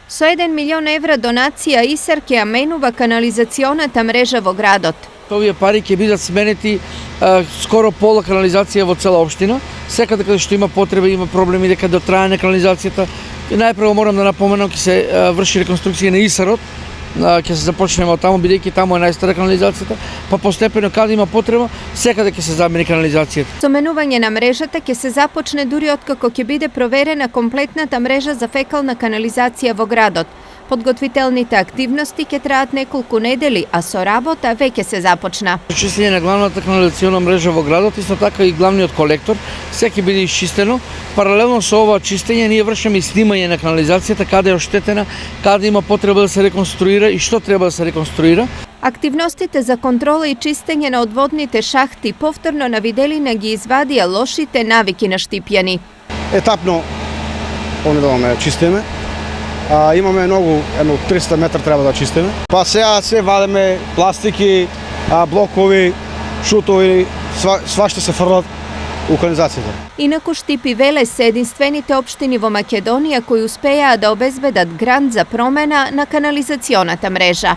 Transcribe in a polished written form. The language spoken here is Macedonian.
Со 1 милион евра донација ИСАР ќе аменува канализационата мрежа во градот. Овие пари ќе бидат сменети скоро пола канализација во цела општина. Секаде каде што има потреба, има проблеми дека до траење канализацијата. И најпрво морам да напоменам ќе се врши реконструкција на ИСАРот. Ќе се започнеме од таму, бидејќи таму е најстара канализацијата, па постепено каде има потреба, секаде ќе се замени канализацијата. Со менување на мрежата ќе се започне дури откако ќе биде проверена комплетната мрежа за фекална канализација во градот. Подготвителните активности ќе траат неколку недели, а со работа веќе се започна. Чистење на главната канализациона мрежа во градот, исто така и главниот колектор, се ќе биде исчистено. Паралелно со ова чистење ние вршиме и снимање на канализацијата, каде е оштетена, каде има потреба да се реконструира и што треба да се реконструира. Активностите за контрола и чистење на одводните шахти повторно на виделина ги извадија лошите навики на штипјани. Етапно поминуваме чистиме. Имаме едно 300 метра треба да чистиме. Па сега се вадиме пластики, блокови, шутови, свашта се фрлат у канализацијата. Инаку Штип и Велес се единствените општини во Македонија кои успеаа да обезбедат грант за промена на канализационата мрежа.